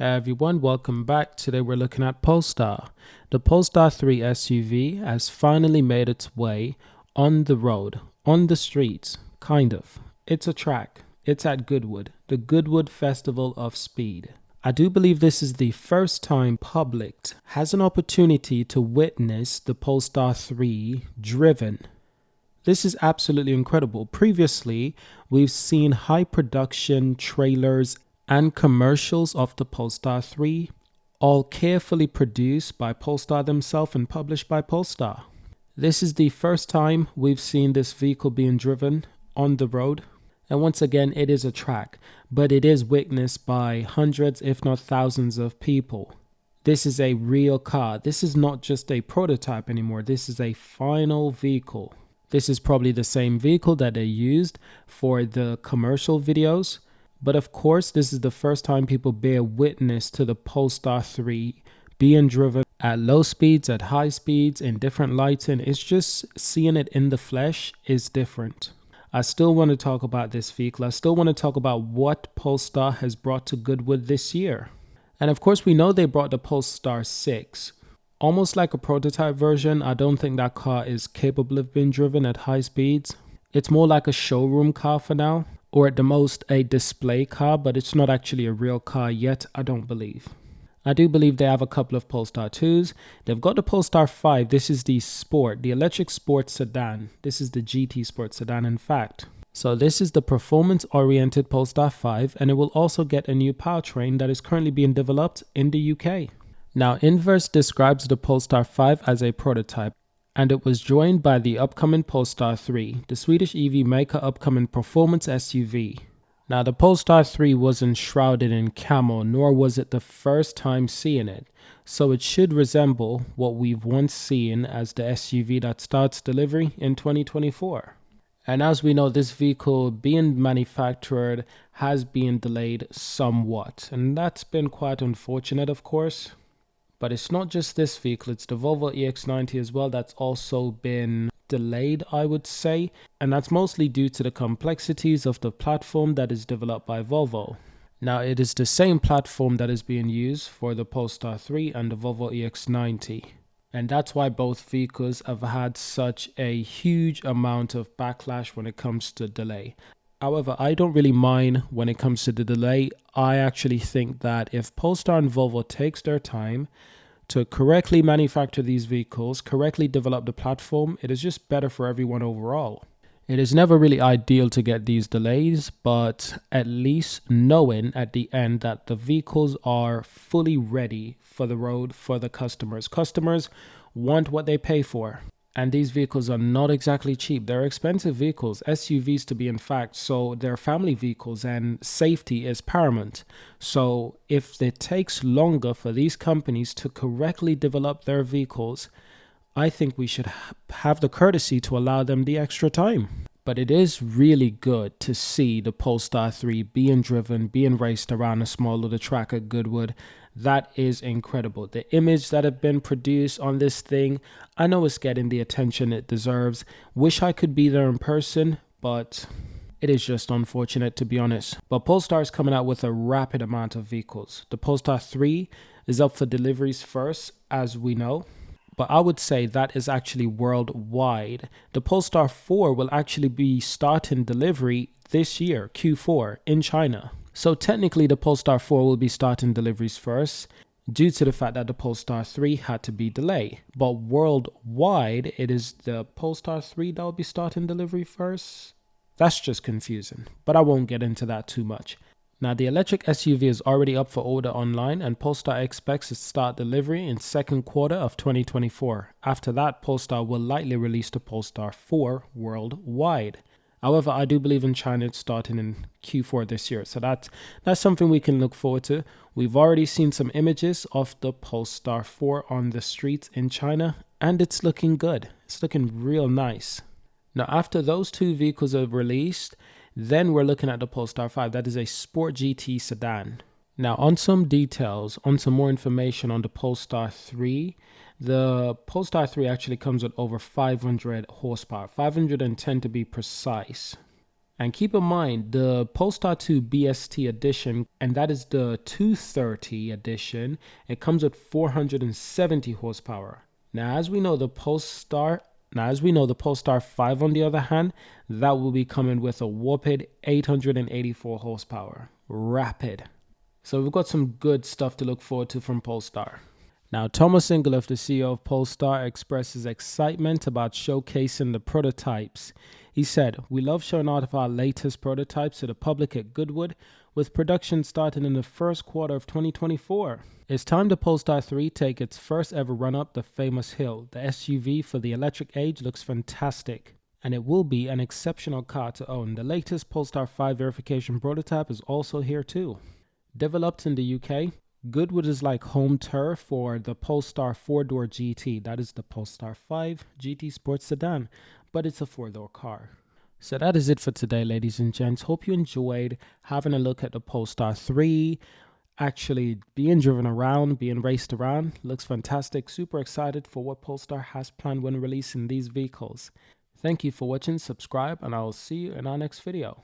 Everyone, welcome back. Today we're looking at Polestar. The Polestar 3 SUV has finally made its way on the road, on the streets, kind of. It's a track. It's at Goodwood, the Goodwood Festival of Speed. I do believe this is the first time public has an opportunity to witness the Polestar 3 driven. This is absolutely incredible. Previously, we've seen high production trailers and commercials of the Polestar 3, all carefully produced by Polestar themselves and published by Polestar. This is the first time we've seen this vehicle being driven on the road. And once again, it is a track, but it is witnessed by hundreds, if not thousands of people. This is a real car. This is not just a prototype anymore. This is a final vehicle. This is probably the same vehicle that they used for the commercial videos. But of course, this is the first time people bear witness to the Polestar 3 being driven at low speeds, at high speeds, in different lighting. It's just seeing it in the flesh is different. I still want to talk about this vehicle. I still want to talk about what Polestar has brought to Goodwood this year. And of course, we know they brought the Polestar 6. Almost like a prototype version. I don't think that car is capable of being driven at high speeds. It's more like a showroom car for now, or at the most a display car, but it's not actually a real car yet, I don't believe. I do believe they have a couple of Polestar 2s. They've got the Polestar 5. This is the Sport, the electric sports sedan. This is the GT sports sedan, in fact. So this is the performance-oriented Polestar 5, and it will also get a new powertrain that is currently being developed in the UK. Now, Inverse describes the Polestar 5 as a prototype, and it was joined by the upcoming Polestar 3, the Swedish EV maker upcoming performance SUV. Now, the Polestar 3 wasn't shrouded in camo, nor was it the first time seeing it, so it should resemble what we've once seen as the SUV that starts delivery in 2024. And as we know, this vehicle being manufactured has been delayed somewhat, and that's been quite unfortunate, of course. But it's not just this vehicle, it's the Volvo EX90 as well that's also been delayed, I would say. And that's mostly due to the complexities of the platform that is developed by Volvo. Now, it is the same platform that is being used for the Polestar 3 and the Volvo EX90. And that's why both vehicles have had such a huge amount of backlash when it comes to delay. However, I don't really mind when it comes to the delay. I actually think that if Polestar and Volvo takes their time to correctly manufacture these vehicles, correctly develop the platform, it is just better for everyone overall. It is never really ideal to get these delays, but at least knowing at the end that the vehicles are fully ready for the road for the customers. Customers want what they pay for. And these vehicles are not exactly cheap. They're expensive vehicles, SUVs to be in fact, so they're family vehicles and safety is paramount. So if it takes longer for these companies to correctly develop their vehicles, I think we should have the courtesy to allow them the extra time. But it is really good to see the Polestar 3 being driven, being raced around a small little track at Goodwood. That is incredible. The image that have been produced on this thing, I know it's getting the attention it deserves. Wish I could be there in person, but it is just unfortunate, to be honest. But Polestar is coming out with a rapid amount of vehicles. The Polestar 3 is up for deliveries first, as we know. But I would say that is actually worldwide. The Polestar 4 will actually be starting delivery this year, Q4, in China. So technically the Polestar 4 will be starting deliveries first due to the fact that the Polestar 3 had to be delayed. But worldwide, it is the Polestar 3 that will be starting delivery first. That's just confusing, but I won't get into that too much. Now, the electric SUV is already up for order online, and Polestar expects to start delivery in second quarter of 2024. After that, Polestar will likely release the Polestar 4 worldwide. However, I do believe in China it's starting in Q4 this year, so that's something we can look forward to. We've already seen some images of the Polestar 4 on the streets in China, and it's looking good. It's looking real nice. Now, after those two vehicles are released, then we're looking at the Polestar 5. That is a Sport GT sedan. Now, on some details, on some more information on the Polestar 3, the Polestar 3 actually comes with over 500 horsepower, 510 to be precise. And keep in mind, the Polestar 2 BST edition, and that is the 230 edition, it comes with 470 horsepower. Now, as we know, the Polestar 5, on the other hand, that will be coming with a whopping 884 horsepower. Rapid. So we've got some good stuff to look forward to from Polestar. Now, Thomas Ingolf, the CEO of Polestar, expresses excitement about showcasing the prototypes. He said, "We love showing off our latest prototypes to the public at Goodwood, with production starting in the first quarter of 2024. It's time the Polestar 3 take its first ever run up the famous hill. The SUV for the electric age looks fantastic, and it will be an exceptional car to own. The latest Polestar 5 verification prototype is also here too." Developed in the UK, Goodwood is like home turf for the Polestar 4-door GT. That is the Polestar 5 GT Sports Sedan, but it's a 4-door car. So that is it for today, ladies and gents. Hope you enjoyed having a look at the Polestar 3, actually being driven around, being raced around. Looks fantastic. Super excited for what Polestar has planned when releasing these vehicles. Thank you for watching, subscribe, and I will see you in our next video.